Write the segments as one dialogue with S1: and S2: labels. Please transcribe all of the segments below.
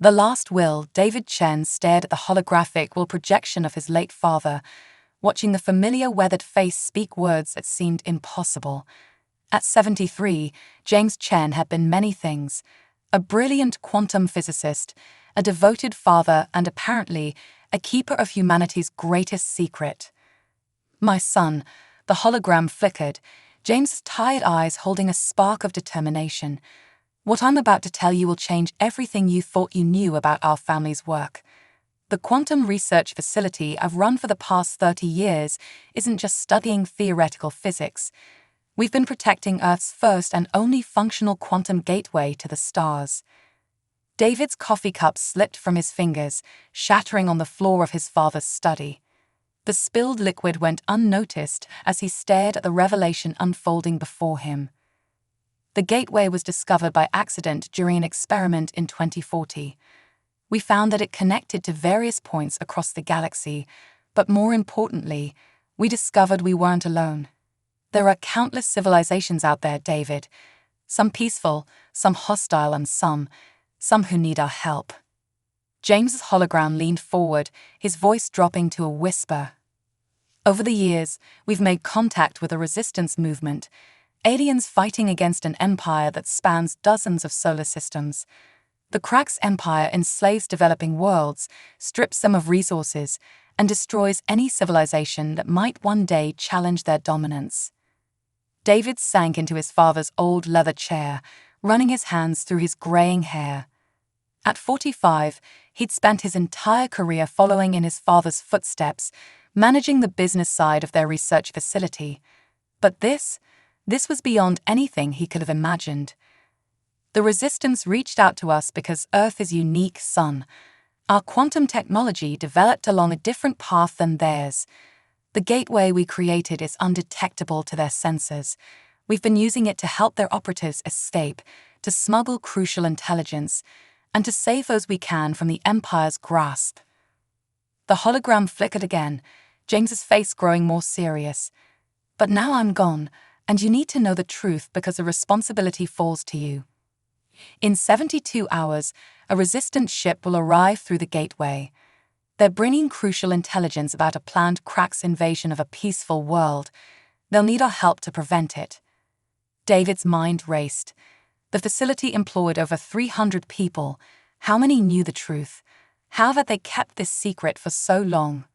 S1: The last will, David Chen stared at the holographic will projection of his late father, watching the familiar weathered face speak words that seemed impossible. At 73, James Chen had been many things: a brilliant quantum physicist, a devoted father, and apparently a keeper of humanity's greatest secret. "My son," the hologram flickered, James's tired eyes holding a spark of determination. "What I'm about to tell you will change everything you thought you knew about our family's work. The quantum research facility I've run for the past 30 years isn't just studying theoretical physics. We've been protecting Earth's first and only functional quantum gateway to the stars." David's coffee cup slipped from his fingers, shattering on the floor of his father's study. The spilled liquid went unnoticed as he stared at the revelation unfolding before him. The gateway was discovered by accident during an experiment in 2040. We found that it connected to various points across the galaxy, but more importantly, we discovered we weren't alone. There are countless civilizations out there, David. Some peaceful, some hostile, and some who need our help. James's hologram leaned forward, his voice dropping to a whisper. "Over the years, we've made contact with a resistance movement, aliens fighting against an empire that spans dozens of solar systems. The Krax Empire enslaves developing worlds, strips them of resources, and destroys any civilization that might one day challenge their dominance." David sank into his father's old leather chair, running his hands through his graying hair. At 45, he'd spent his entire career following in his father's footsteps, managing the business side of their research facility. But this was beyond anything he could have imagined. "The resistance reached out to us because Earth is unique, son. Our quantum technology developed along a different path than theirs. The gateway we created is undetectable to their sensors. We've been using it to help their operatives escape, to smuggle crucial intelligence, and to save those we can from the Empire's grasp." The hologram flickered again, James's face growing more serious. "But now I'm gone, and you need to know the truth because the responsibility falls to you. In 72 hours, a resistance ship will arrive through the gateway. They're bringing crucial intelligence about a planned Krax invasion of a peaceful world. They'll need our help to prevent it." David's mind raced. The facility employed over 300 people. How many knew the truth? How had they kept this secret for so long?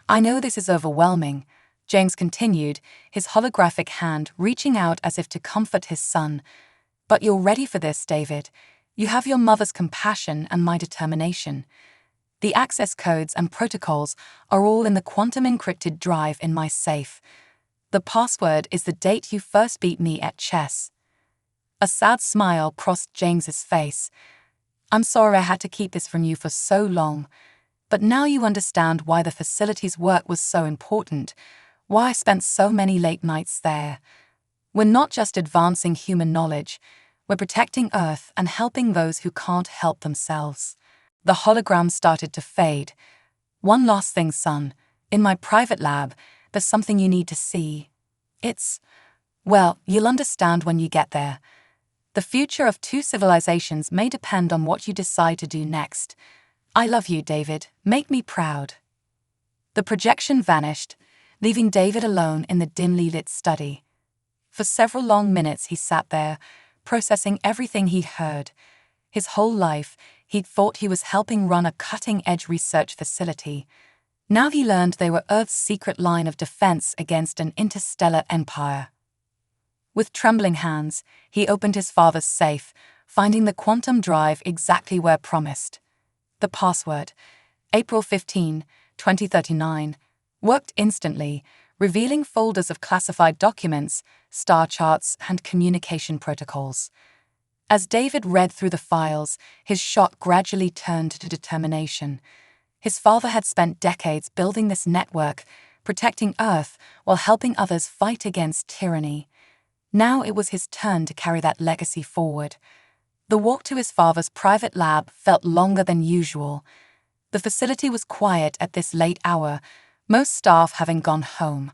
S1: "I know this is overwhelming," James continued, his holographic hand reaching out as if to comfort his son. "But you're ready for this, David. You have your mother's compassion and my determination. The access codes and protocols are all in the quantum encrypted drive in my safe. The password is the date you first beat me at chess." A sad smile crossed James's face. "I'm sorry I had to keep this from you for so long. But now you understand why the facility's work was so important, why I spent so many late nights there. We're not just advancing human knowledge, we're protecting Earth and helping those who can't help themselves." The hologram started to fade. "One last thing, son. In my private lab, there's something you need to see. Well, you'll understand when you get there. The future of two civilizations may depend on what you decide to do next. I love you, David. Make me proud." The projection vanished, leaving David alone in the dimly lit study. For several long minutes he sat there, processing everything he heard. His whole life, he'd thought he was helping run a cutting-edge research facility. Now he learned they were Earth's secret line of defense against an interstellar empire. With trembling hands, he opened his father's safe, finding the quantum drive exactly where promised. The password, April 15, 2039, worked instantly, revealing folders of classified documents, star charts, and communication protocols. As David read through the files, his shock gradually turned to determination. His father had spent decades building this network, protecting Earth while helping others fight against tyranny. Now it was his turn to carry that legacy forward. The walk to his father's private lab felt longer than usual. The facility was quiet at this late hour, most staff having gone home.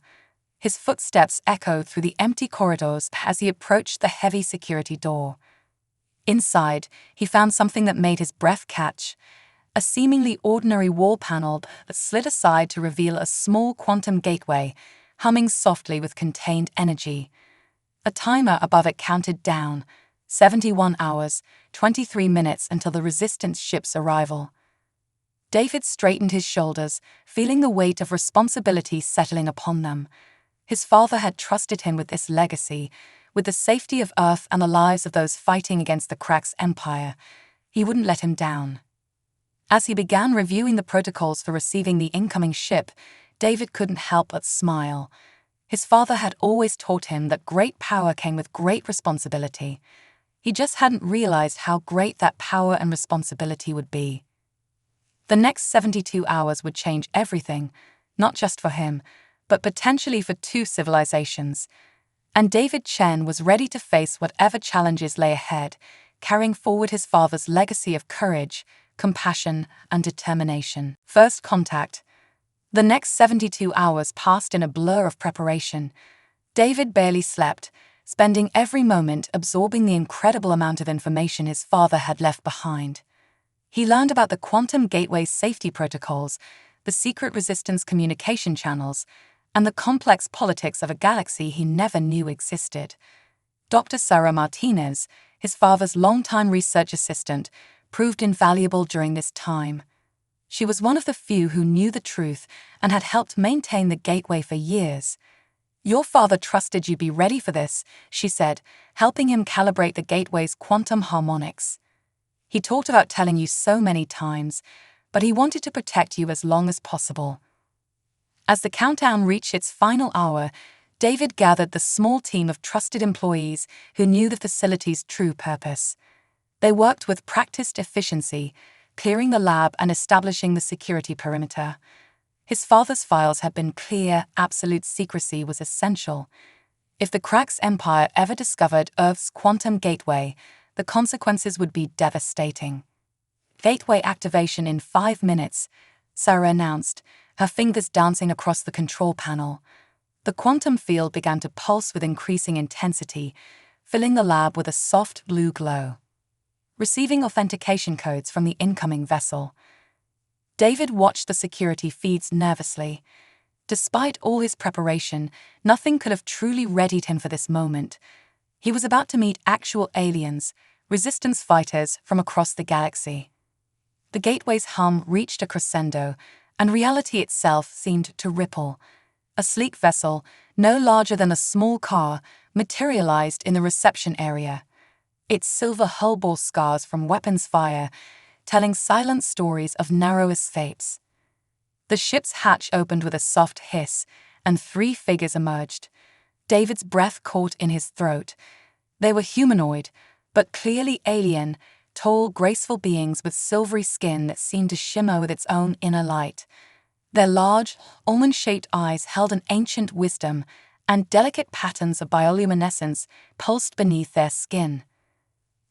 S1: His footsteps echoed through the empty corridors as he approached the heavy security door. Inside, he found something that made his breath catch. A seemingly ordinary wall panel that slid aside to reveal a small quantum gateway, humming softly with contained energy. A timer above it counted down, 71 hours, 23 minutes until the Resistance ship's arrival. David straightened his shoulders, feeling the weight of responsibility settling upon them. His father had trusted him with this legacy, with the safety of Earth and the lives of those fighting against the Krax Empire. He wouldn't let him down. As he began reviewing the protocols for receiving the incoming ship, David couldn't help but smile. His father had always taught him that great power came with great responsibility. He just hadn't realized how great that power and responsibility would be. The next 72 hours would change everything, not just for him, but potentially for two civilizations. And David Chen was ready to face whatever challenges lay ahead, carrying forward his father's legacy of courage, compassion, and determination. First contact. The next 72 hours passed in a blur of preparation. David barely slept, spending every moment absorbing the incredible amount of information his father had left behind. He learned about the quantum gateway's safety protocols, the secret Resistance communication channels, and the complex politics of a galaxy he never knew existed. Dr. Sarah Martinez, his father's longtime research assistant, proved invaluable during this time. She was one of the few who knew the truth and had helped maintain the gateway for years. "Your father trusted you be ready for this," she said, helping him calibrate the gateway's quantum harmonics. "He talked about telling you so many times, but he wanted to protect you as long as possible." As the countdown reached its final hour, David gathered the small team of trusted employees who knew the facility's true purpose. They worked with practiced efficiency, clearing the lab and establishing the security perimeter. His father's files had been clear, absolute secrecy was essential. If the Krax Empire ever discovered Earth's quantum gateway, the consequences would be devastating. "Gateway activation in 5 minutes, Sarah announced, her fingers dancing across the control panel. The quantum field began to pulse with increasing intensity, filling the lab with a soft blue glow. Receiving authentication codes from the incoming vessel. David watched the security feeds nervously. Despite all his preparation, nothing could have truly readied him for this moment. He was about to meet actual aliens, Resistance fighters from across the galaxy. The gateway's hum reached a crescendo, and reality itself seemed to ripple. A sleek vessel, no larger than a small car, materialized in the reception area. Its silver hull bore scars from weapons fire, telling silent stories of narrow escapes. The ship's hatch opened with a soft hiss, and 3 figures emerged. David's breath caught in his throat. They were humanoid, but clearly alien, tall, graceful beings with silvery skin that seemed to shimmer with its own inner light. Their large, almond-shaped eyes held an ancient wisdom, and delicate patterns of bioluminescence pulsed beneath their skin.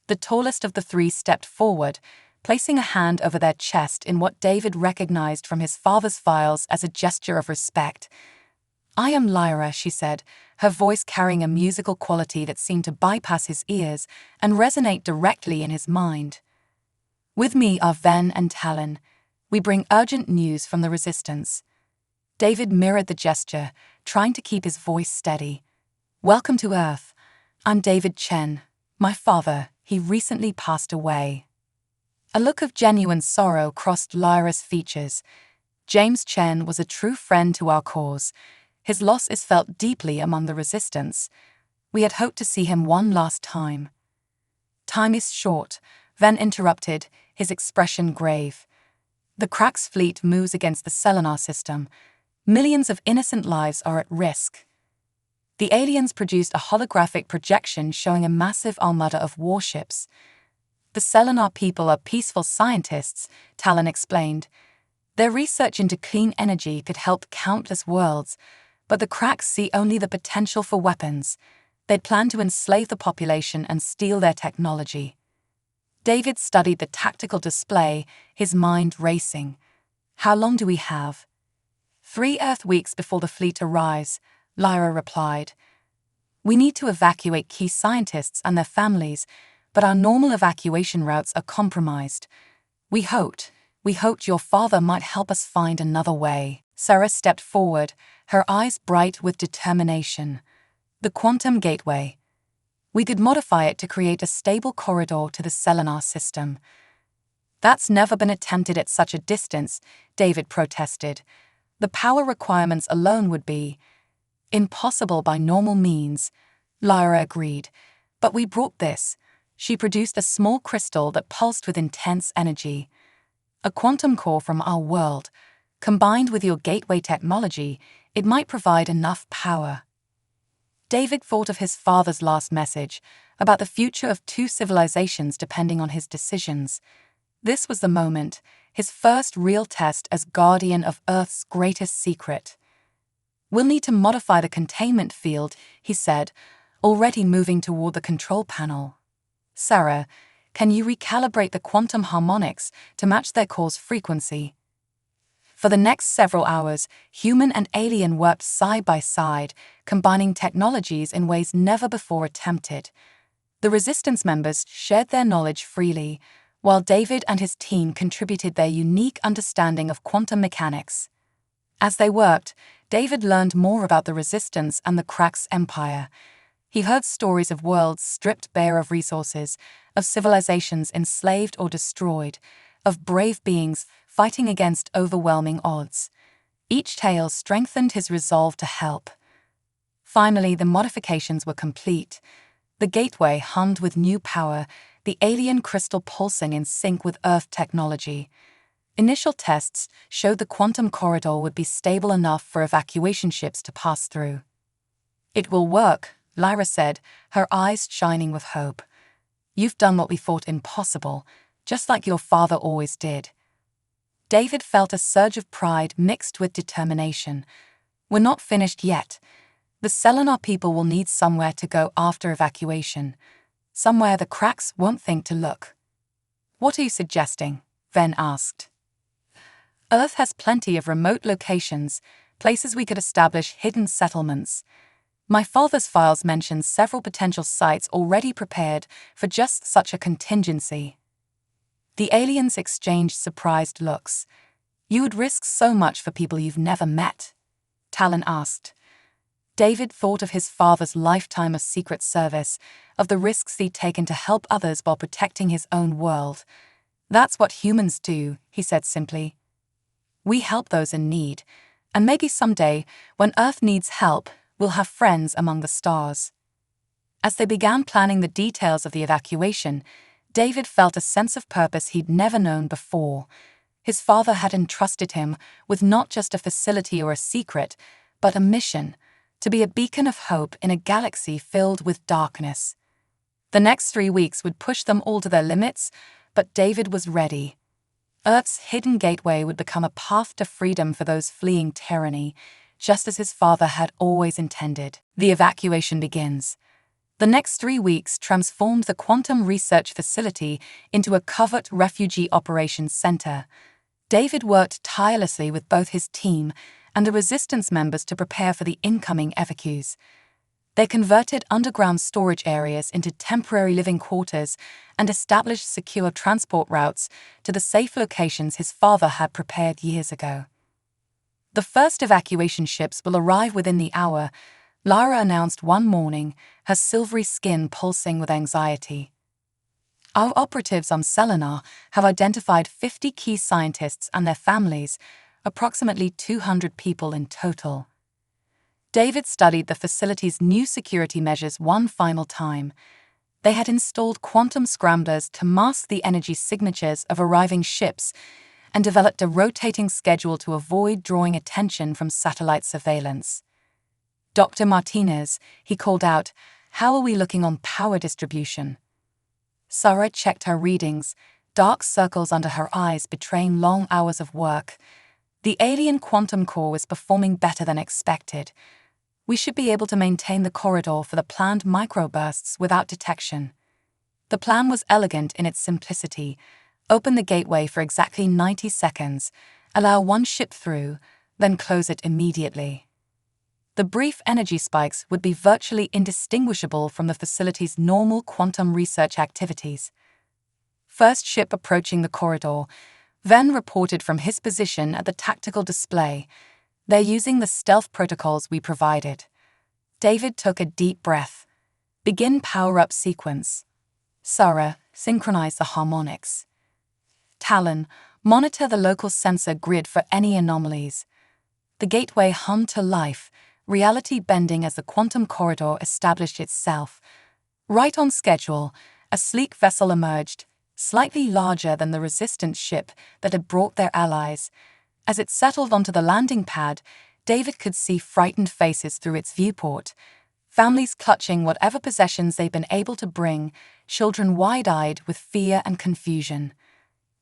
S1: The tallest of the 3 stepped forward, placing a hand over their chest in what David recognized from his father's files as a gesture of respect. "I am Lyra," she said, her voice carrying a musical quality that seemed to bypass his ears and resonate directly in his mind. "With me are Ven and Talon. We bring urgent news from the Resistance." David mirrored the gesture, trying to keep his voice steady. "Welcome to Earth. I'm David Chen. My father, he recently passed away." A look of genuine sorrow crossed Lyra's features. "James Chen was a true friend to our cause. His loss is felt deeply among the Resistance. We had hoped to see him one last time." "Time is short," Ven interrupted, his expression grave. "The Krax fleet moves against the Selenar system. Millions of innocent lives are at risk." The aliens produced a holographic projection showing a massive armada of warships. "The Selenar people are peaceful scientists," Talon explained. "Their research into clean energy could help countless worlds, but the Krax see only the potential for weapons. They plan to enslave the population and steal their technology." David studied the tactical display, his mind racing. "How long do we have?" 3 Earth weeks before the fleet arrives," Lyra replied. "We need to evacuate key scientists and their families, but our normal evacuation routes are compromised. We hoped your father might help us find another way." Sarah stepped forward, her eyes bright with determination. "The quantum gateway. We could modify it to create a stable corridor to the Selenar system." "That's never been attempted at such a distance," David protested. "The power requirements alone would be impossible by normal means." Lyra agreed. "But we brought this." She produced a small crystal that pulsed with intense energy. "A quantum core from our world. Combined with your gateway technology, it might provide enough power." David thought of his father's last message, about the future of two civilizations depending on his decisions. This was the moment, his first real test as guardian of Earth's greatest secret. "We'll need to modify the containment field," he said, already moving toward the control panel. "Sarah, can you recalibrate the quantum harmonics to match their core's frequency?" For the next several hours, human and alien worked side by side, combining technologies in ways never before attempted. The Resistance members shared their knowledge freely, while David and his team contributed their unique understanding of quantum mechanics. As they worked, David learned more about the Resistance and the Krax Empire. He heard stories of worlds stripped bare of resources, of civilizations enslaved or destroyed, of brave beings fighting against overwhelming odds. Each tale strengthened his resolve to help. Finally, the modifications were complete. The gateway hummed with new power, the alien crystal pulsing in sync with Earth technology. Initial tests showed the quantum corridor would be stable enough for evacuation ships to pass through. "It will work," Lyra said, her eyes shining with hope. "You've done what we thought impossible, just like your father always did." David felt a surge of pride mixed with determination. "We're not finished yet. The Selenar people will need somewhere to go after evacuation. Somewhere the Krax won't think to look." "What are you suggesting?" Ven asked. "Earth has plenty of remote locations, places we could establish hidden settlements. My father's files mention several potential sites already prepared for just such a contingency." The aliens exchanged surprised looks. "You would risk so much for people you've never met?" Talon asked. David thought of his father's lifetime of secret service, of the risks he'd taken to help others while protecting his own world. "That's what humans do," he said simply. "We help those in need, and maybe someday, when Earth needs help, we'll have friends among the stars." As they began planning the details of the evacuation, David felt a sense of purpose he'd never known before. His father had entrusted him with not just a facility or a secret, but a mission, to be a beacon of hope in a galaxy filled with darkness. The next 3 weeks would push them all to their limits, but David was ready. Earth's hidden gateway would become a path to freedom for those fleeing tyranny, just as his father had always intended. The evacuation begins. The next 3 weeks transformed the Quantum Research Facility into a covert refugee operations center. David worked tirelessly with both his team and the Resistance members to prepare for the incoming evacuees. They converted underground storage areas into temporary living quarters and established secure transport routes to the safe locations his father had prepared years ago. "The first evacuation ships will arrive within the hour," Lara announced one morning, her silvery skin pulsing with anxiety. "Our operatives on Selenar have identified 50 key scientists and their families, approximately 200 people in total." David studied the facility's new security measures one final time. They had installed quantum scramblers to mask the energy signatures of arriving ships and developed a rotating schedule to avoid drawing attention from satellite surveillance. "Dr. Martinez," he called out, "how are we looking on power distribution?" Sarah checked her readings, dark circles under her eyes betraying long hours of work. The alien quantum core was performing better than expected. "We should be able to maintain the corridor for the planned microbursts without detection." The plan was elegant in its simplicity. Open the gateway for exactly 90 seconds, allow one ship through, then close it immediately. The brief energy spikes would be virtually indistinguishable from the facility's normal quantum research activities. First ship approaching the corridor, Venn reported from his position at the tactical display. They're using the stealth protocols we provided. David took a deep breath. Begin power-up sequence. Sarah, synchronize the harmonics. Talon, monitor the local sensor grid for any anomalies. The gateway hummed to life, reality bending as the quantum corridor established itself. Right on schedule, a sleek vessel emerged, slightly larger than the resistance ship that had brought their allies. As it settled onto the landing pad, David could see frightened faces through its viewport. Families clutching whatever possessions they'd been able to bring, children wide-eyed with fear and confusion.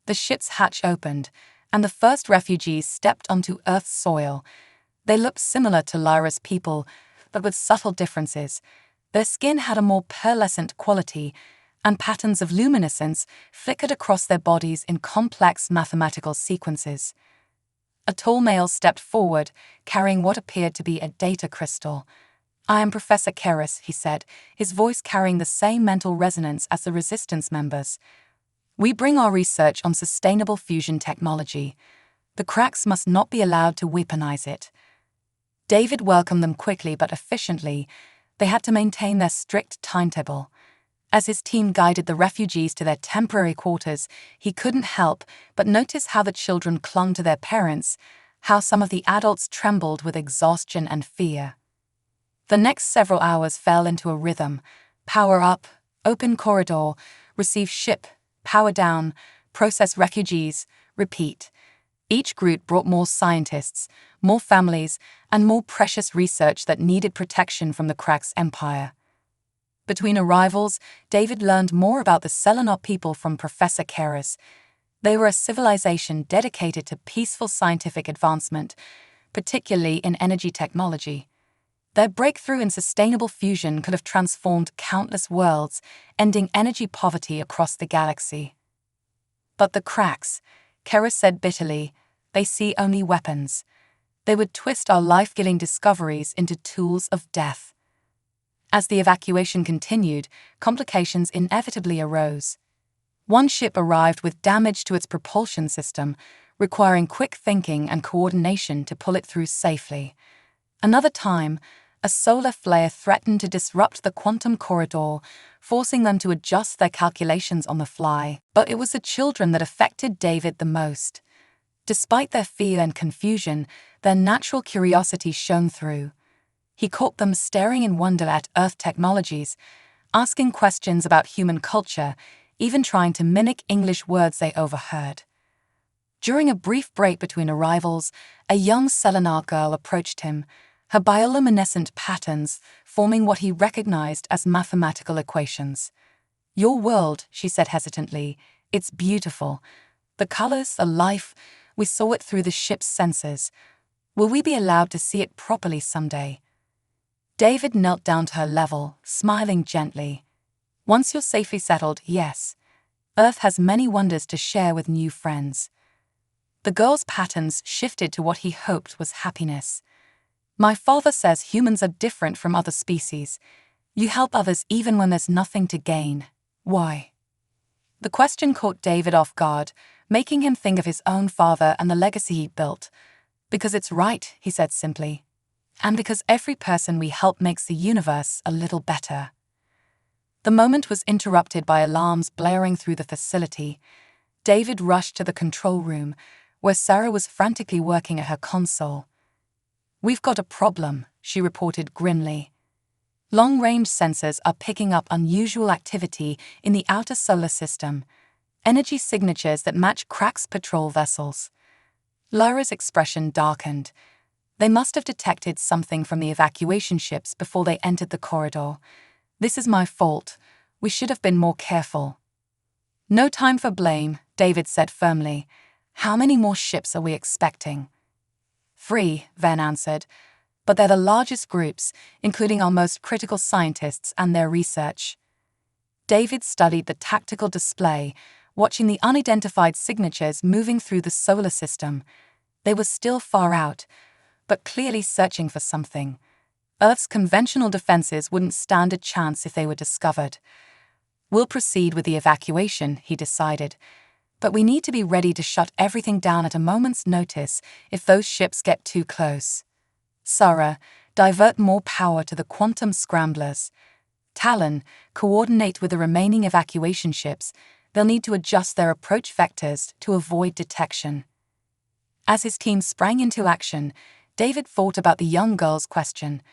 S1: The ship's hatch opened, and the first refugees stepped onto Earth's soil. They looked similar to Lyra's people, but with subtle differences. Their skin had a more pearlescent quality, and patterns of luminescence flickered across their bodies in complex mathematical sequences. A tall male stepped forward, carrying what appeared to be a data crystal. "I am Professor Keris," he said, his voice carrying the same mental resonance as the Resistance members. "We bring our research on sustainable fusion technology. The cracks must not be allowed to weaponize it." David welcomed them quickly but efficiently. They had to maintain their strict timetable. As his team guided the refugees to their temporary quarters, he couldn't help but notice how the children clung to their parents, how some of the adults trembled with exhaustion and fear. The next several hours fell into a rhythm. Power up, open corridor, receive ship, power down, process refugees, repeat. Each group brought more scientists, more families, and more precious research that needed protection from the Cracks Empire. Between arrivals, David learned more about the Selenar people from Professor Keris. They were a civilization dedicated to peaceful scientific advancement, particularly in energy technology. Their breakthrough in sustainable fusion could have transformed countless worlds, ending energy poverty across the galaxy. But the Cracks, Keris said bitterly, they see only weapons. They would twist our life-giving discoveries into tools of death. As the evacuation continued, complications inevitably arose. One ship arrived with damage to its propulsion system, requiring quick thinking and coordination to pull it through safely. Another time, a solar flare threatened to disrupt the quantum corridor, forcing them to adjust their calculations on the fly. But it was the children that affected David the most. Despite their fear and confusion, their natural curiosity shone through. He caught them staring in wonder at Earth technologies, asking questions about human culture, even trying to mimic English words they overheard. During a brief break between arrivals, a young Selenar girl approached him, her bioluminescent patterns forming what he recognized as mathematical equations. "Your world," she said hesitantly, "it's beautiful. The colors, the life, we saw it through the ship's sensors. Will we be allowed to see it properly someday?" David knelt down to her level, smiling gently. "Once you're safely settled, yes. Earth has many wonders to share with new friends." The girl's patterns shifted to what he hoped was happiness. "My father says humans are different from other species. You help others even when there's nothing to gain. Why?" The question caught David off guard, making him think of his own father and the legacy he built. "Because it's right," he said simply. "And because every person we help makes the universe a little better." The moment was interrupted by alarms blaring through the facility. David rushed to the control room, where Sarah was frantically working at her console. "We've got a problem," she reported grimly. Long-range sensors are picking up unusual activity in the outer solar system, energy signatures that match Cracks patrol vessels. Lyra's expression darkened. They must have detected something from the evacuation ships before they entered the corridor. "This is my fault. We should have been more careful." "No time for blame," David said firmly. "How many more ships are we expecting?" 3, Van answered. "But they're the largest groups, including our most critical scientists and their research." David studied the tactical display, watching the unidentified signatures moving through the solar system. They were still far out, but clearly searching for something. Earth's conventional defenses wouldn't stand a chance if they were discovered. We'll proceed with the evacuation, he decided, but we need to be ready to shut everything down at a moment's notice if those ships get too close. Sarah, divert more power to the quantum scramblers. Talon, coordinate with the remaining evacuation ships. They'll need to adjust their approach vectors to avoid detection. As his team sprang into action, David thought about the young girl's question.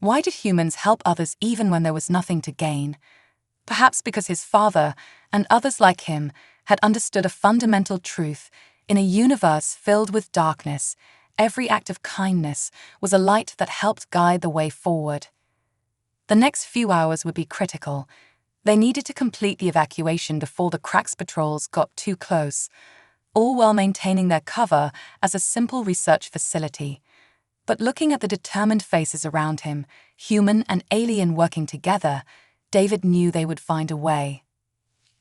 S1: Why did humans help others even when there was nothing to gain? Perhaps because his father, and others like him, had understood a fundamental truth. In a universe filled with darkness, every act of kindness was a light that helped guide the way forward. The next few hours would be critical. They needed to complete the evacuation before the Cracks patrols got too close, all while maintaining their cover as a simple research facility. But looking at the determined faces around him, human and alien working together, David knew they would find a way.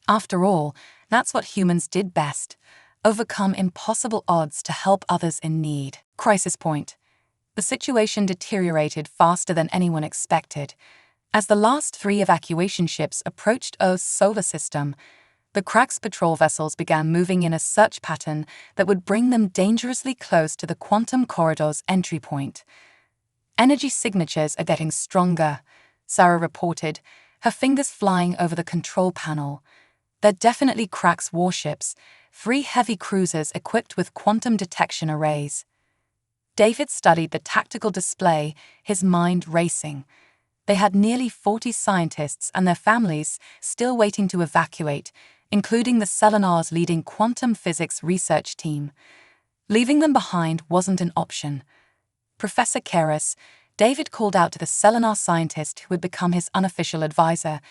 S1: After all, that's what humans did best: overcome impossible odds to help others in need. Crisis point. The situation deteriorated faster than anyone expected. As the last 3 evacuation ships approached Earth's solar system, the Cracks patrol vessels began moving in a search pattern that would bring them dangerously close to the quantum corridor's entry point. Energy signatures are getting stronger, Sarah reported, her fingers flying over the control panel. They're definitely Cracks warships, 3 heavy cruisers equipped with quantum detection arrays. David studied the tactical display, his mind racing. They had nearly 40 scientists and their families still waiting to evacuate, including the Selenar's leading quantum physics research team. Leaving them behind wasn't an option. Professor Keras, David called out to the Selenar scientist who had become his unofficial advisor.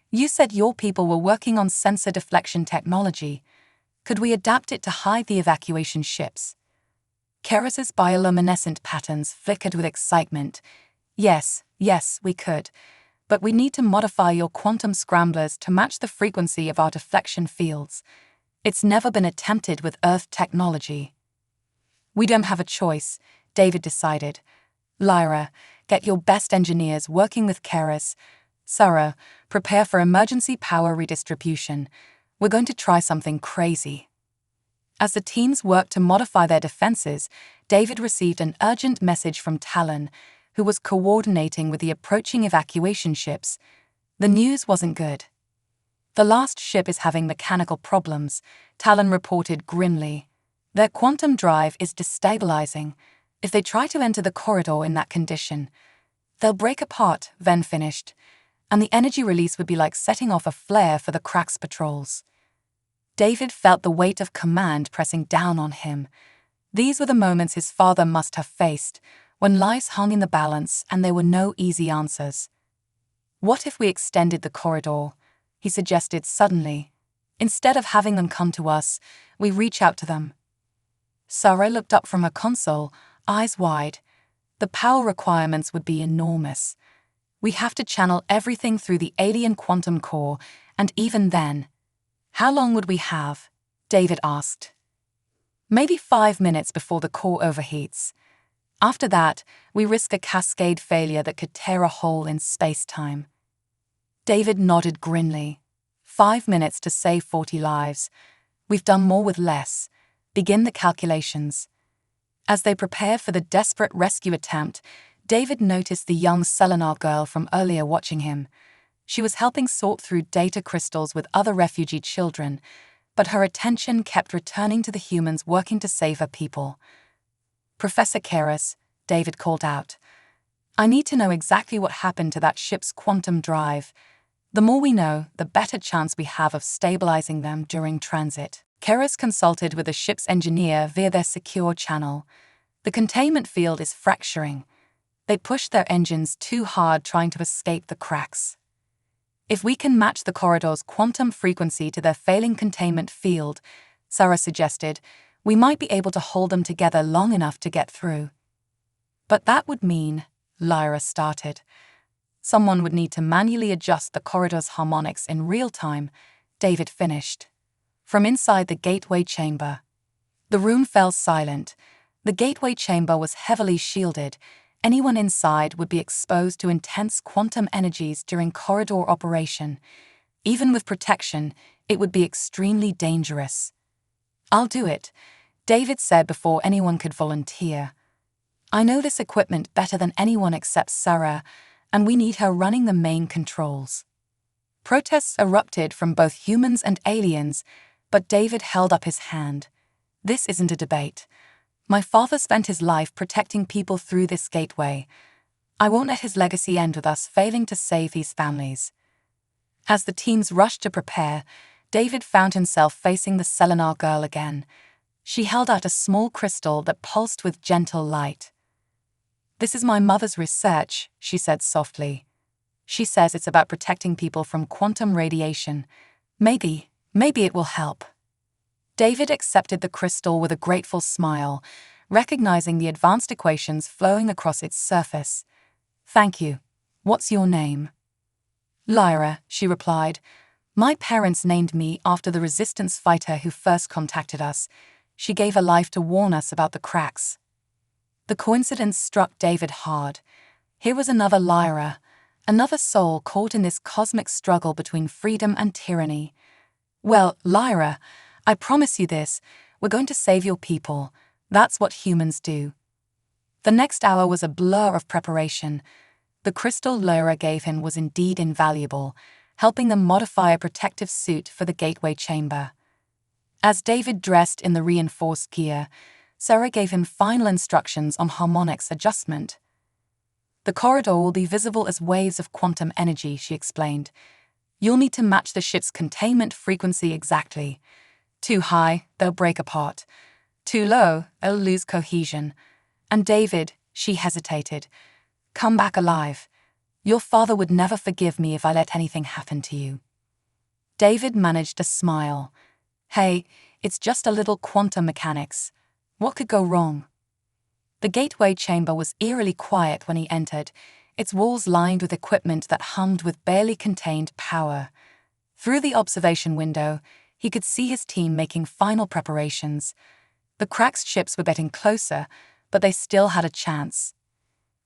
S1: You said your people were working on sensor deflection technology. Could we adapt it to hide the evacuation ships? Keras's bioluminescent patterns flickered with excitement. Yes, we could. But we need to modify your quantum scramblers to match the frequency of our deflection fields. It's never been attempted with Earth technology. We don't have a choice, David decided. Lyra, get your best engineers working with Keras. Sarah, prepare for emergency power redistribution. We're going to try something crazy. As the teams worked to modify their defenses, David received an urgent message from Talon, who was coordinating with the approaching evacuation ships. The news wasn't good. The last ship is having mechanical problems, Talon reported grimly. Their quantum drive is destabilizing. If they try to enter the corridor in that condition, they'll break apart, Ven finished, and the energy release would be like setting off a flare for the Cracks patrols. David felt the weight of command pressing down on him. These were the moments his father must have faced, when lives hung in the balance and there were no easy answers. What if we extended the corridor? He suggested suddenly. Instead of having them come to us, we reach out to them. Sarah looked up from her console, eyes wide. The power requirements would be enormous. We have to channel everything through the alien quantum core, and even then. How long would we have? David asked. Maybe 5 minutes before the core overheats. After that, we risk a cascade failure that could tear a hole in space-time. David nodded grimly. 5 minutes to save 40 lives. We've done more with less. Begin the calculations. As they prepared for the desperate rescue attempt, David noticed the young Selenar girl from earlier watching him. She was helping sort through data crystals with other refugee children, but her attention kept returning to the humans working to save her people. Professor Keras, David called out. I need to know exactly what happened to that ship's quantum drive. The more we know, the better chance we have of stabilizing them during transit. Keras consulted with the ship's engineer via their secure channel. The containment field is fracturing. They pushed their engines too hard trying to escape the cracks. If we can match the corridor's quantum frequency to their failing containment field, Sarah suggested, we might be able to hold them together long enough to get through. But that would mean, Lyra started. Someone would need to manually adjust the corridor's harmonics in real time, David finished. From inside the gateway chamber. The room fell silent. The gateway chamber was heavily shielded, anyone inside would be exposed to intense quantum energies during corridor operation. Even with protection, it would be extremely dangerous. "I'll do it," David said before anyone could volunteer. "I know this equipment better than anyone except Sarah, and we need her running the main controls." Protests erupted from both humans and aliens, but David held up his hand. "This isn't a debate. My father spent his life protecting people through this gateway. I won't let his legacy end with us failing to save these families." As the teams rushed to prepare, David found himself facing the Selenar girl again. She held out a small crystal that pulsed with gentle light. "This is my mother's research," she said softly. "She says it's about protecting people from quantum radiation. Maybe it will help." David accepted the crystal with a grateful smile, recognizing the advanced equations flowing across its surface. "Thank you. What's your name?" "Lyra," she replied. "My parents named me after the resistance fighter who first contacted us. She gave her life to warn us about the cracks." The coincidence struck David hard. Here was another Lyra, another soul caught in this cosmic struggle between freedom and tyranny. "Well, Lyra, I promise you this, we're going to save your people. That's what humans do." The next hour was a blur of preparation. The crystal Lyra gave him was indeed invaluable, helping them modify a protective suit for the gateway chamber. As David dressed in the reinforced gear, Sarah gave him final instructions on harmonics adjustment. "The corridor will be visible as waves of quantum energy," she explained. "You'll need to match the ship's containment frequency exactly. Too high, they'll break apart. Too low, they'll lose cohesion. And David," she hesitated, "come back alive. Your father would never forgive me if I let anything happen to you." David managed a smile. "Hey, it's just a little quantum mechanics. What could go wrong?" The gateway chamber was eerily quiet when he entered, its walls lined with equipment that hummed with barely contained power. Through the observation window, he could see his team making final preparations. The Crack's ships were getting closer, but they still had a chance.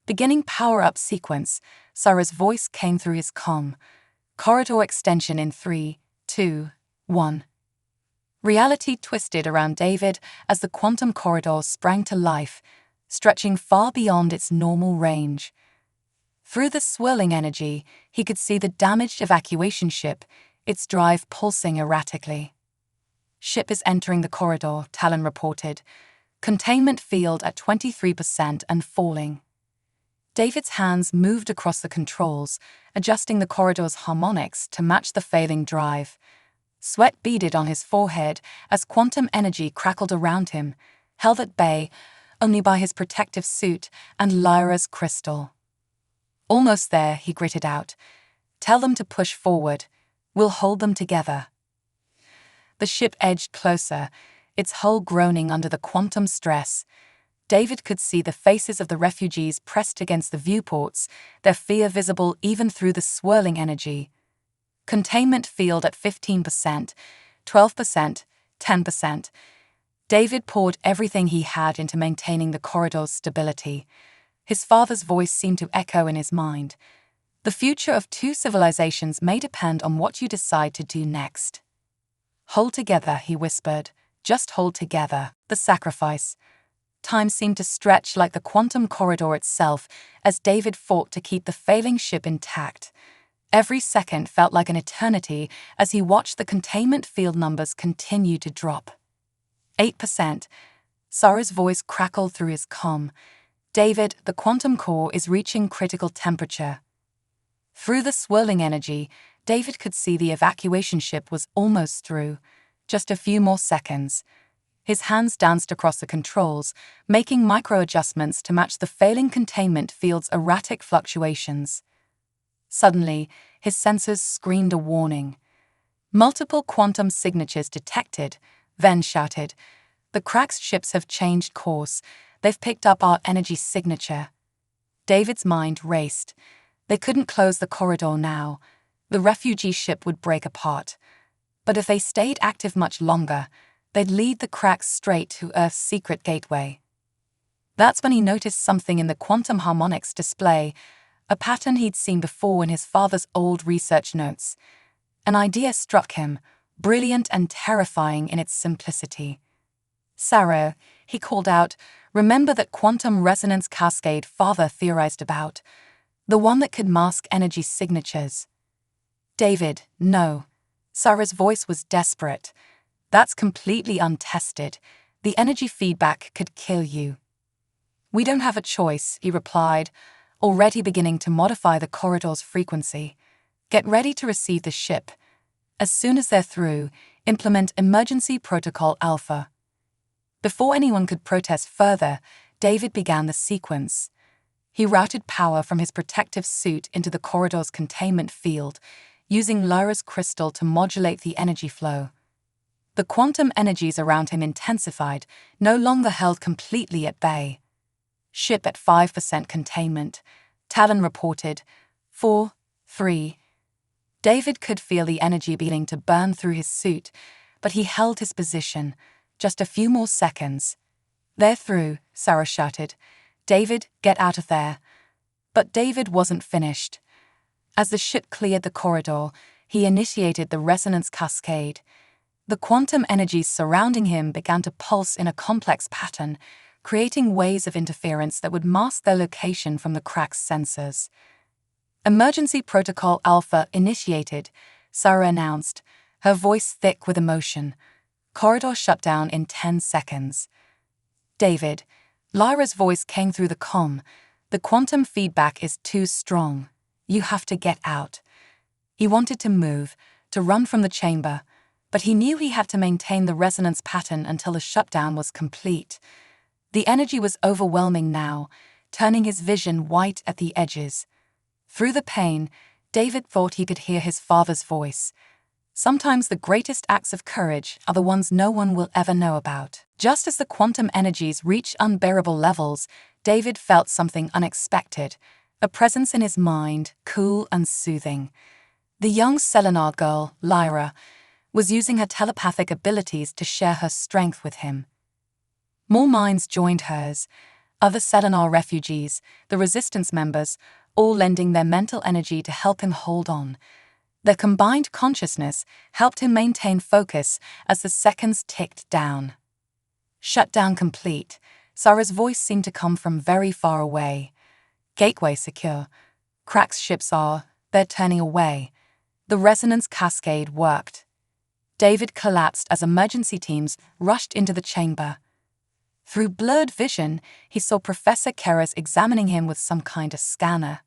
S1: Beginning power-up sequence, Sarah's voice came through his comm. "Corridor extension in 3, 2, 1. Reality twisted around David as the quantum corridor sprang to life, stretching far beyond its normal range. Through the swirling energy, he could see the damaged evacuation ship, its drive pulsing erratically. "Ship is entering the corridor," Talon reported. "Containment field at 23% and falling." David's hands moved across the controls, adjusting the corridor's harmonics to match the failing drive. Sweat beaded on his forehead as quantum energy crackled around him, held at bay only by his protective suit and Lyra's crystal. "Almost there," he gritted out. "Tell them to push forward. We'll hold them together." The ship edged closer, its hull groaning under the quantum stress. David could see the faces of the refugees pressed against the viewports, their fear visible even through the swirling energy. Containment field at 15%, 12%, 10%. David poured everything he had into maintaining the corridor's stability. His father's voice seemed to echo in his mind. "The future of two civilizations may depend on what you decide to do next." "Hold together," he whispered. "Just hold together." The sacrifice. Time seemed to stretch like the quantum corridor itself as David fought to keep the failing ship intact. Every second felt like an eternity as he watched the containment field numbers continue to drop. 8%. Sarah's voice crackled through his comm. "David, the quantum core is reaching critical temperature." Through the swirling energy, David could see the evacuation ship was almost through. Just a few more seconds. His hands danced across the controls, making micro-adjustments to match the failing containment field's erratic fluctuations. Suddenly, his sensors screamed a warning. "Multiple quantum signatures detected," Ven shouted. "The Crack's ships have changed course. They've picked up our energy signature." David's mind raced. They couldn't close the corridor now. The refugee ship would break apart. But if they stayed active much longer, they'd lead the Cracks straight to Earth's secret gateway. That's when he noticed something in the quantum harmonics display, a pattern he'd seen before in his father's old research notes. An idea struck him, brilliant and terrifying in its simplicity. "Sarah," he called out, "remember that quantum resonance cascade father theorized about? The one that could mask energy signatures?" "David, no." Sarah's voice was desperate. "That's completely untested. The energy feedback could kill you." "We don't have a choice," he replied, already beginning to modify the corridor's frequency. "Get ready to receive the ship. As soon as they're through, implement Emergency Protocol Alpha." Before anyone could protest further, David began the sequence. He routed power from his protective suit into the corridor's containment field, using Lyra's crystal to modulate the energy flow. The quantum energies around him intensified, no longer held completely at bay. "Ship at 5% containment," Talon reported. 4, 3. David could feel the energy beginning to burn through his suit, but he held his position. Just a few more seconds. "They're through," Sarah shouted. "David, get out of there." But David wasn't finished. As the ship cleared the corridor, he initiated the resonance cascade. The quantum energies surrounding him began to pulse in a complex pattern, creating waves of interference that would mask their location from the crack's sensors. "Emergency Protocol Alpha initiated," Sarah announced, her voice thick with emotion. "Corridor shut down in 10 seconds. "David," Lyra's voice came through the comm, "the quantum feedback is too strong. You have to get out." He wanted to move, to run from the chamber, but he knew he had to maintain the resonance pattern until the shutdown was complete. The energy was overwhelming now, turning his vision white at the edges. Through the pain, David thought he could hear his father's voice. "Sometimes the greatest acts of courage are the ones no one will ever know about." Just as the quantum energies reached unbearable levels, David felt something unexpected, a presence in his mind, cool and soothing. The young Selenar girl, Lyra, was using her telepathic abilities to share her strength with him. More minds joined hers, other Selenar refugees, the resistance members, all lending their mental energy to help him hold on. Their combined consciousness helped him maintain focus as the seconds ticked down. "Shutdown complete." Sarah's voice seemed to come from very far away. "Gateway secure. Crack's ships are, they're turning away." The resonance cascade worked. David collapsed as emergency teams rushed into the chamber. Through blurred vision, he saw Professor Keras examining him with some kind of scanner.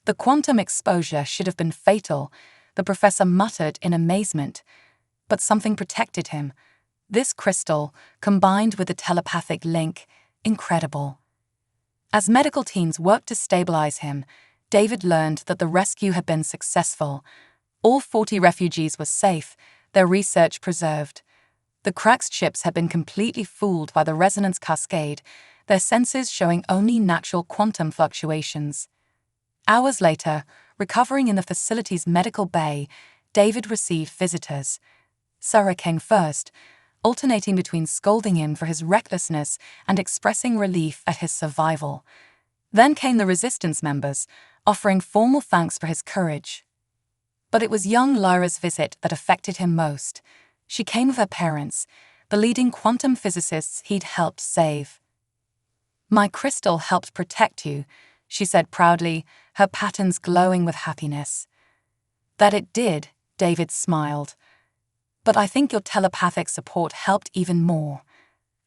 S1: "The quantum exposure should have been fatal," the professor muttered in amazement. But something protected him. This crystal, combined with the telepathic link, incredible. As medical teams worked to stabilize him, David learned that the rescue had been successful. All 40 refugees were safe, their research preserved. The cracked ships had been completely fooled by the resonance cascade, their sensors showing only natural quantum fluctuations. Hours later, recovering in the facility's medical bay, David received visitors. Sarah came first, alternating between scolding him for his recklessness and expressing relief at his survival. Then came the resistance members, offering formal thanks for his courage. But it was young Lyra's visit that affected him most. She came with her parents, the leading quantum physicists he'd helped save. "My crystal helped protect you," she said proudly, her patterns glowing with happiness. "That it did," David smiled. "But I think your telepathic support helped even more.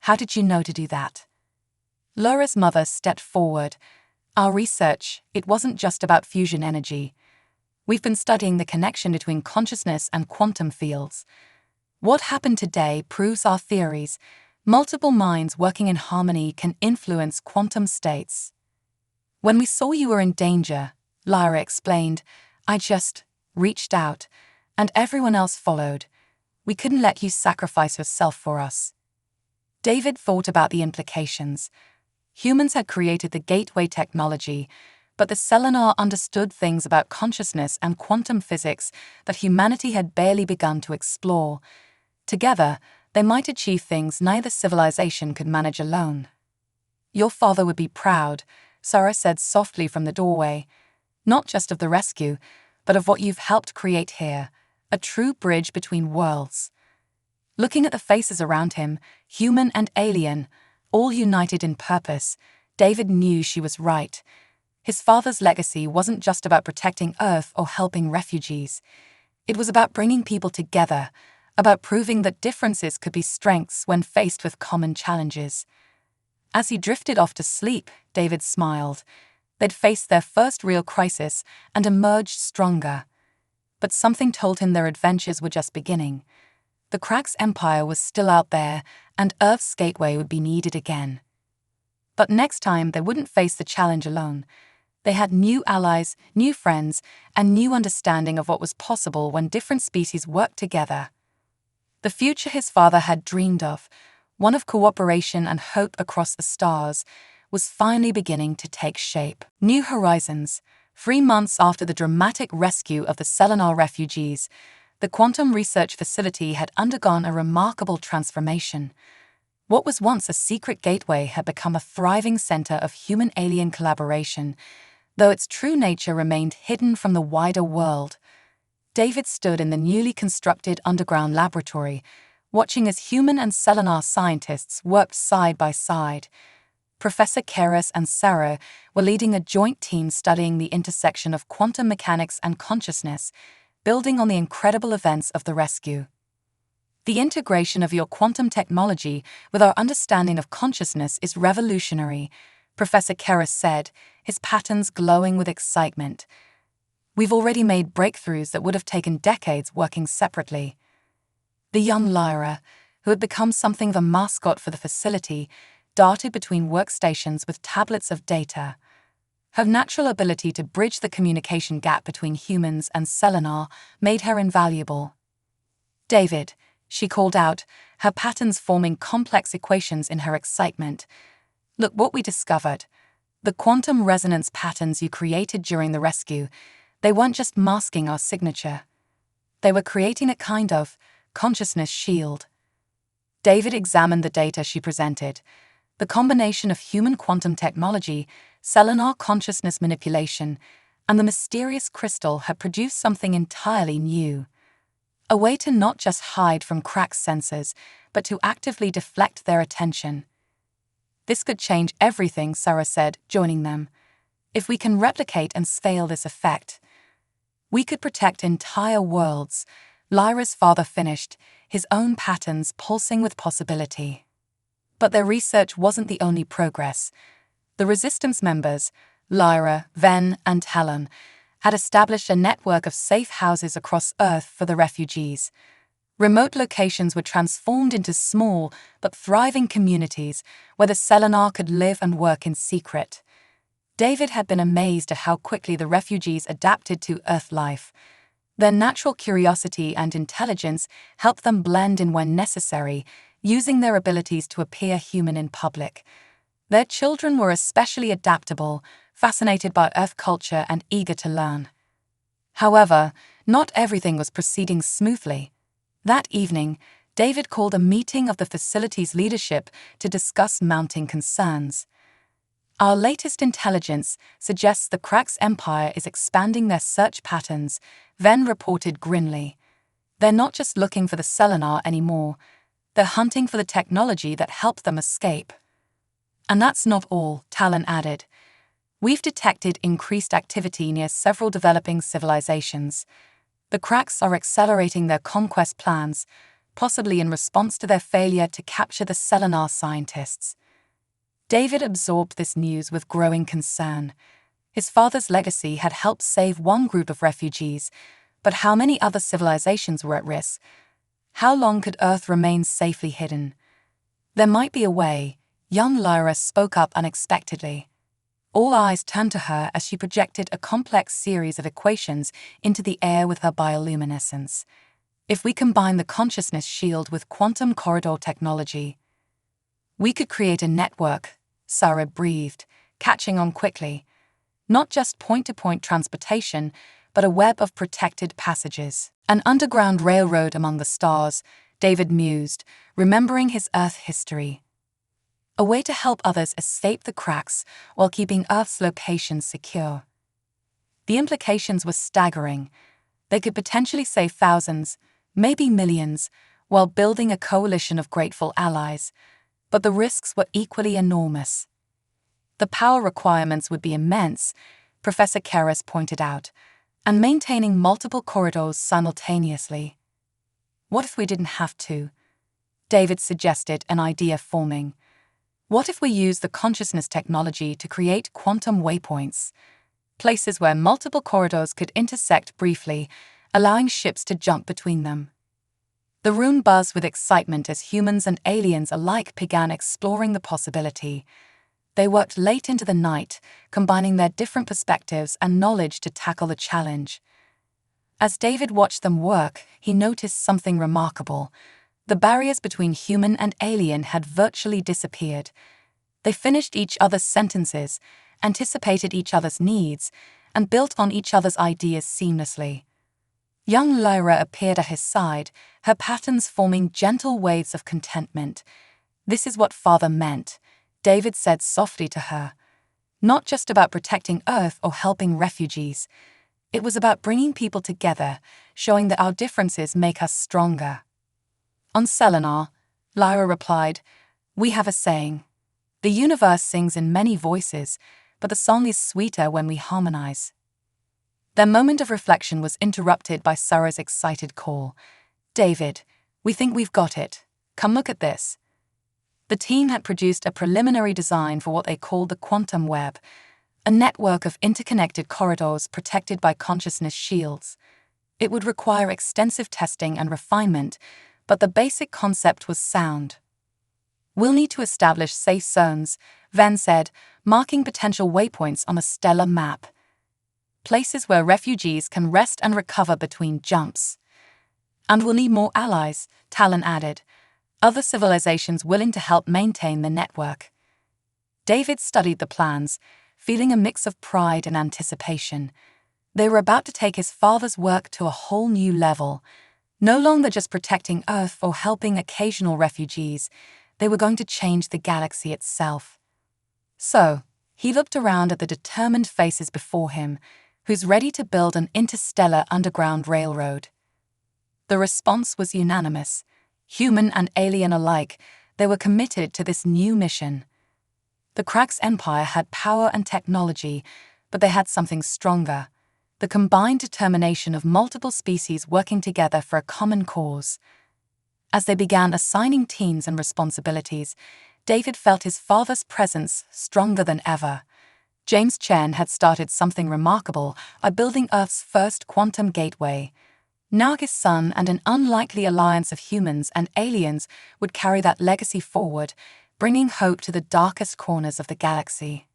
S1: How did you know to do that?" Lyra's mother stepped forward. "Our research, it wasn't just about fusion energy. We've been studying the connection between consciousness and quantum fields. What happened today proves our theories. Multiple minds working in harmony can influence quantum states. When we saw you were in danger," Lyra explained, "I just reached out, and everyone else followed. We couldn't let you sacrifice yourself for us." David thought about the implications. Humans had created the gateway technology, but the Selenar understood things about consciousness and quantum physics that humanity had barely begun to explore. Together, they might achieve things neither civilization could manage alone. Your father would be proud, Sarah said softly from the doorway. Not just of the rescue, but of what you've helped create here, a true bridge between worlds. Looking at the faces around him, human and alien, all united in purpose, David knew she was right. His father's legacy wasn't just about protecting Earth or helping refugees. It was about bringing people together, about proving that differences could be strengths when faced with common challenges. As he drifted off to sleep, David smiled. They'd faced their first real crisis and emerged stronger. But something told him their adventures were just beginning. The Cracks Empire was still out there, and Earth's gateway would be needed again. But next time, they wouldn't face the challenge alone. They had new allies, new friends, and new understanding of what was possible when different species worked together. The future his father had dreamed of, one of cooperation and hope across the stars, was finally beginning to take shape. New Horizons. 3 months after the dramatic rescue of the Selenar refugees, the Quantum Research Facility had undergone a remarkable transformation. What was once a secret gateway had become a thriving center of human-alien collaboration, though its true nature remained hidden from the wider world. David stood in the newly constructed underground laboratory, watching as human and Selenar scientists worked side by side. Professor Keras and Sarah were leading a joint team studying the intersection of quantum mechanics and consciousness, building on the incredible events of the rescue. The integration of your quantum technology with our understanding of consciousness is revolutionary, Professor Keras said, his patterns glowing with excitement. We've already made breakthroughs that would have taken decades working separately. The young Lyra, who had become something of a mascot for the facility, darted between workstations with tablets of data. Her natural ability to bridge the communication gap between humans and Selenar made her invaluable. David, she called out, her patterns forming complex equations in her excitement. Look what we discovered. The quantum resonance patterns you created during the rescue, they weren't just masking our signature. They were creating a kind of consciousness shield. David examined the data she presented. The combination of human quantum technology, Selenar consciousness manipulation, and the mysterious crystal had produced something entirely new. A way to not just hide from Cracks' sensors, but to actively deflect their attention. This could change everything, Sarah said, joining them. If we can replicate and scale this effect, we could protect entire worlds. Lyra's father finished, his own patterns pulsing with possibility. But their research wasn't the only progress. The Resistance members, Lyra, Ven, and Helen, had established a network of safe houses across Earth for the refugees. Remote locations were transformed into small but thriving communities where the Selenar could live and work in secret. David had been amazed at how quickly the refugees adapted to Earth life. Their natural curiosity and intelligence helped them blend in when necessary, using their abilities to appear human in public. Their children were especially adaptable, fascinated by Earth culture and eager to learn. However, not everything was proceeding smoothly. That evening, David called a meeting of the facility's leadership to discuss mounting concerns. Our latest intelligence suggests the Cracks Empire is expanding their search patterns, Ven reported grimly. They're not just looking for the Selenar anymore. They're hunting for the technology that helped them escape. And that's not all, Talon added. We've detected increased activity near several developing civilizations. The Cracks are accelerating their conquest plans, possibly in response to their failure to capture the Selenar scientists. David absorbed this news with growing concern. His father's legacy had helped save one group of refugees, but how many other civilizations were at risk? How long could Earth remain safely hidden? There might be a way, young Lyra spoke up unexpectedly. All eyes turned to her as she projected a complex series of equations into the air with her bioluminescence. If we combine the consciousness shield with quantum corridor technology, we could create a network, Sarah breathed, catching on quickly. Not just point-to-point transportation, but a web of protected passages. An underground railroad among the stars, David mused, remembering his Earth history. a way to help others escape the cracks while keeping Earth's location secure. The implications were staggering. They could potentially save thousands, maybe millions, while building a coalition of grateful allies, but the risks were equally enormous. The power requirements would be immense, Professor Karras pointed out, and maintaining multiple corridors simultaneously. What if we didn't have to? David suggested, an idea forming. What if we use the consciousness technology to create quantum waypoints, places where multiple corridors could intersect briefly, allowing ships to jump between them? The room buzzed with excitement as humans and aliens alike began exploring the possibility. They worked late into the night, combining their different perspectives and knowledge to tackle the challenge. As David watched them work, he noticed something remarkable. The barriers between human and alien had virtually disappeared. They finished each other's sentences, anticipated each other's needs, and built on each other's ideas seamlessly. Young Lyra appeared at his side, her patterns forming gentle waves of contentment. "This is what Father meant," David said softly to her. "Not just about protecting Earth or helping refugees. It was about bringing people together, showing that our differences make us stronger." "On Selenar," Lyra replied, "we have a saying. The universe sings in many voices, but the song is sweeter when we harmonize." Their moment of reflection was interrupted by Sarah's excited call. "David, we think we've got it. Come look at this." The team had produced a preliminary design for what they called the quantum web, a network of interconnected corridors protected by consciousness shields. It would require extensive testing and refinement, but the basic concept was sound. "We'll need to establish safe zones," Van said, marking potential waypoints on a stellar map. "Places where refugees can rest and recover between jumps." "And we'll need more allies," Talon added, "other civilizations willing to help maintain the network." David studied the plans, feeling a mix of pride and anticipation. They were about to take his father's work to a whole new level. No longer just protecting Earth or helping occasional refugees, they were going to change the galaxy itself. So, he looked around at the determined faces before him, who's ready to build an interstellar underground railroad. The response was unanimous. Human and alien alike, they were committed to this new mission. The Krax Empire had power and technology, but they had something stronger: the combined determination of multiple species working together for a common cause. As they began assigning teams and responsibilities, David felt his father's presence stronger than ever. James Chen had started something remarkable by building Earth's first quantum gateway. Now his son and an unlikely alliance of humans and aliens would carry that legacy forward, bringing hope to the darkest corners of the galaxy.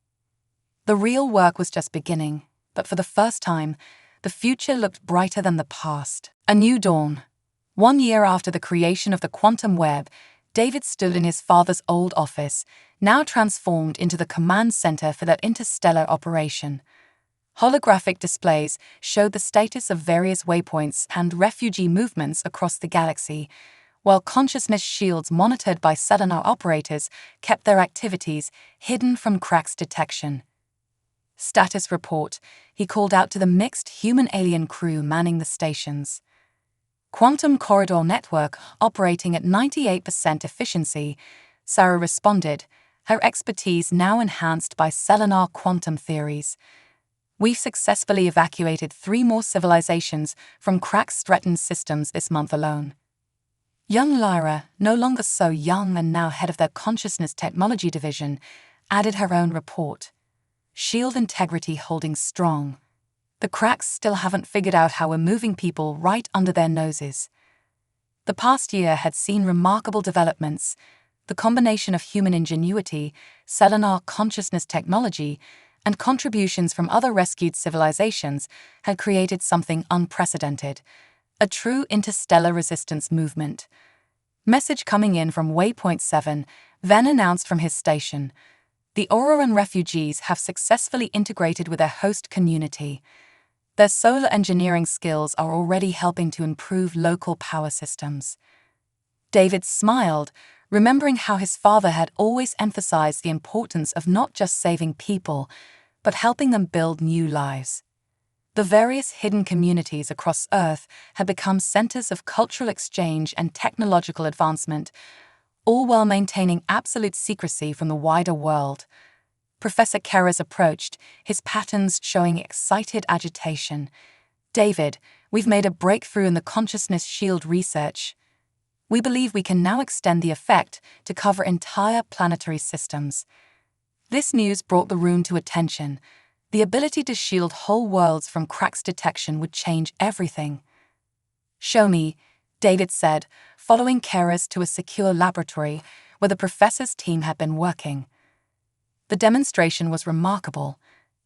S1: The real work was just beginning, but for the first time, the future looked brighter than the past. A new dawn. 1 year after the creation of the quantum web, David stood in his father's old office, now transformed into the command center for that interstellar operation. Holographic displays showed the status of various waypoints and refugee movements across the galaxy, while consciousness shields monitored by Selenar operators kept their activities hidden from Krax detection. "Status report," he called out to the mixed human-alien crew manning the stations. "Quantum corridor network operating at 98% efficiency," Sarah responded, her expertise now enhanced by Selenar quantum theories. "We've successfully evacuated 3 more civilizations from Krax-threatened systems this month alone." Young Lyra, no longer so young and now head of their consciousness technology division, added her own report. "Shield integrity holding strong. The Krax still haven't figured out how we're moving people right under their noses." The past year had seen remarkable developments. The combination of human ingenuity, Selenar consciousness technology, and contributions from other rescued civilizations had created something unprecedented: a true interstellar resistance movement. Message coming in from Waypoint 7, Van announced from his station. "The Auroran refugees have successfully integrated with their host community. Their solar engineering skills are already helping to improve local power systems." David smiled, remembering how his father had always emphasized the importance of not just saving people, but helping them build new lives. The various hidden communities across Earth had become centers of cultural exchange and technological advancement, all while maintaining absolute secrecy from the wider world. Professor Keras approached, his patterns showing excited agitation. "David, we've made a breakthrough in the consciousness shield research. We believe we can now extend the effect to cover entire planetary systems." This news brought the room to attention. The ability to shield whole worlds from cracks detection would change everything. "Show me," David said, following Keras to a secure laboratory where the professor's team had been working. The demonstration was remarkable.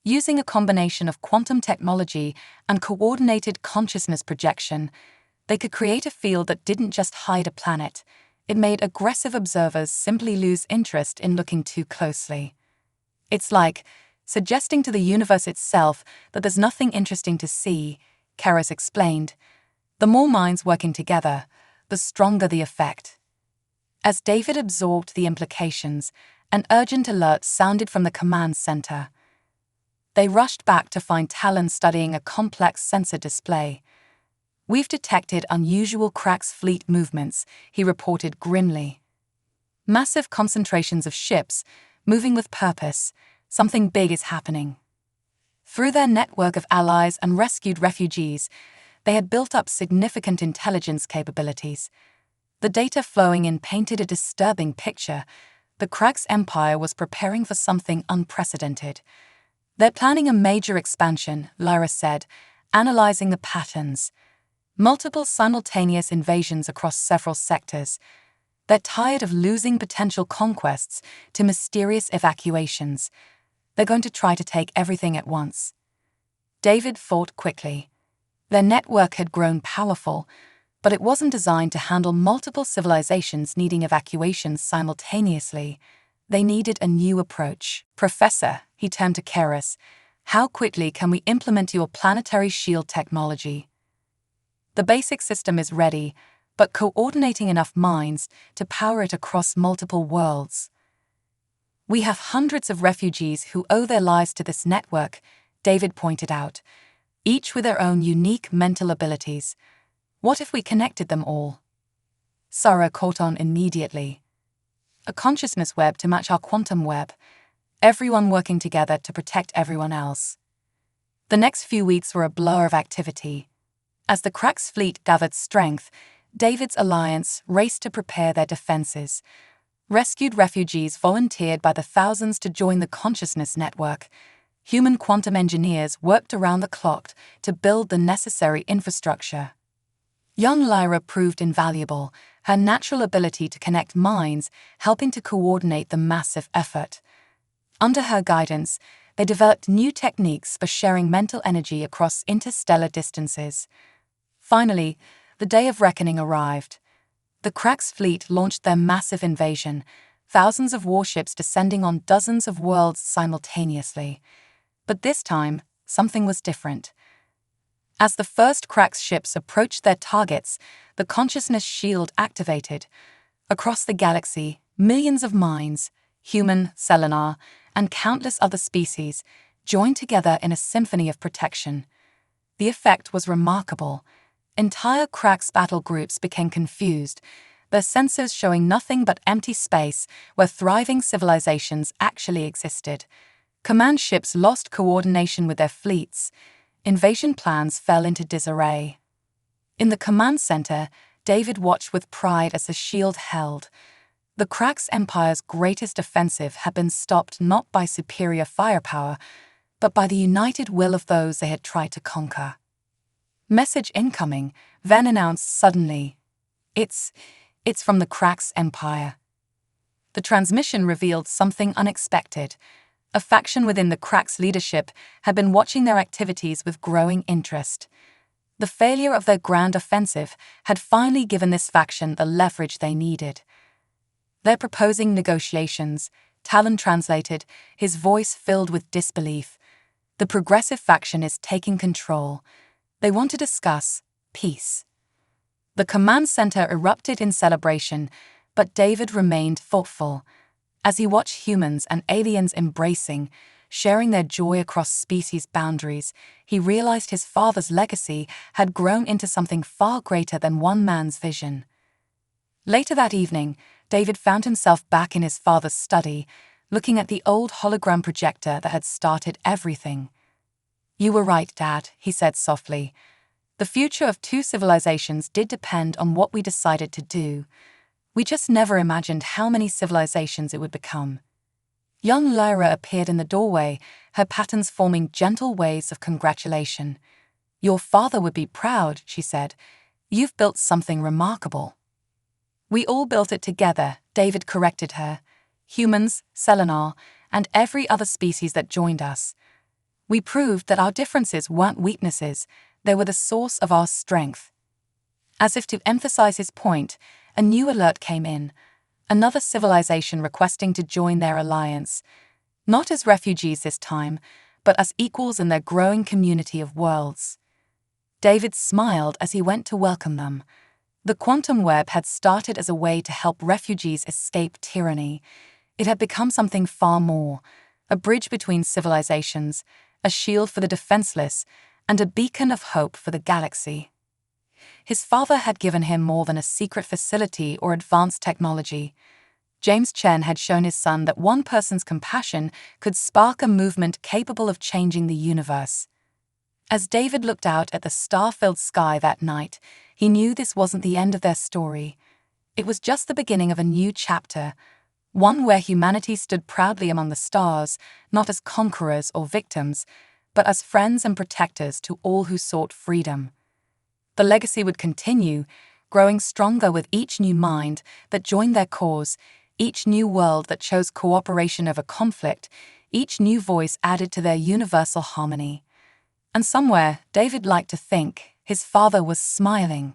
S1: Using a combination of quantum technology and coordinated consciousness projection, they could create a field that didn't just hide a planet. It made aggressive observers simply lose interest in looking too closely. "It's like suggesting to the universe itself that there's nothing interesting to see," Keras explained. "The more minds working together, the stronger the effect." As David absorbed the implications, an urgent alert sounded from the command center. They rushed back to find Talon studying a complex sensor display. "We've detected unusual Cracks fleet movements," he reported grimly. "Massive concentrations of ships, moving with purpose. Something big is happening." Through their network of allies and rescued refugees, they had built up significant intelligence capabilities. The data flowing in painted a disturbing picture. The Cracks Empire was preparing for something unprecedented. "They're planning a major expansion," Lyra said, analyzing the patterns. "Multiple simultaneous invasions across several sectors. They're tired of losing potential conquests to mysterious evacuations. They're going to try to take everything at once." David thought quickly. Their network had grown powerful, but it wasn't designed to handle multiple civilizations needing evacuations simultaneously. They needed a new approach. "Professor," he turned to Keras, "how quickly can we implement your planetary shield technology?" "The basic system is ready, but coordinating enough minds to power it across multiple worlds." "We have hundreds of refugees who owe their lives to this network," David pointed out, "each with their own unique mental abilities. What if we connected them all?" Sarah caught on immediately. "A consciousness web to match our quantum web. Everyone working together to protect everyone else." The next few weeks were a blur of activity. As the Cracks fleet gathered strength, David's alliance raced to prepare their defenses. Rescued refugees volunteered by the thousands to join the consciousness network. Human quantum engineers worked around the clock to build the necessary infrastructure. Young Lyra proved invaluable, her natural ability to connect minds helping to coordinate the massive effort. Under her guidance, they developed new techniques for sharing mental energy across interstellar distances. Finally, the day of reckoning arrived. The Cracks fleet launched their massive invasion, thousands of warships descending on dozens of worlds simultaneously. But this time, something was different. As the first Cracks ships approached their targets, the consciousness shield activated. Across the galaxy, millions of minds, human, Selenar, and countless other species, joined together in a symphony of protection. The effect was remarkable. Entire Cracks battle groups became confused, their sensors showing nothing but empty space where thriving civilizations actually existed. Command ships lost coordination with their fleets. Invasion plans fell into disarray. In the command center, David watched with pride as the shield held. The Cracks Empire's greatest offensive had been stopped not by superior firepower, but by the united will of those they had tried to conquer. "Message incoming," Van announced suddenly. It's from the Cracks Empire." The transmission revealed something unexpected. A faction within the Cracks leadership had been watching their activities with growing interest. The failure of their grand offensive had finally given this faction the leverage they needed. "They're proposing negotiations," Talon translated, his voice filled with disbelief. "The progressive faction is taking control. They want to discuss peace." The command center erupted in celebration. But David remained thoughtful. As he watched humans and aliens embracing, sharing their joy across species boundaries, he realized his father's legacy had grown into something far greater than one man's vision. Later that evening, David found himself back in his father's study, looking at the old hologram projector that had started everything. "You were right, Dad," he said softly. "The future of two civilizations did depend on what we decided to do. We just never imagined how many civilizations it would become." Young Lyra appeared in the doorway, her patterns forming gentle waves of congratulation. "Your father would be proud," she said. "You've built something remarkable." "We all built it together," David corrected her. "Humans, Selenar, and every other species that joined us. We proved that our differences weren't weaknesses, they were the source of our strength." As if to emphasize his point, a new alert came in. Another civilization requesting to join their alliance. Not as refugees this time, but as equals in their growing community of worlds. David smiled as he went to welcome them. The quantum web had started as a way to help refugees escape tyranny. It had become something far more, a bridge between civilizations, a shield for the defenseless, and a beacon of hope for the galaxy. His father had given him more than a secret facility or advanced technology. James Chen had shown his son that one person's compassion could spark a movement capable of changing the universe. As David looked out at the star-filled sky that night, he knew this wasn't the end of their story. It was just the beginning of a new chapter, one where humanity stood proudly among the stars, not as conquerors or victims, but as friends and protectors to all who sought freedom. The legacy would continue, growing stronger with each new mind that joined their cause, each new world that chose cooperation over conflict, each new voice added to their universal harmony. And somewhere, David liked to think, his father was smiling.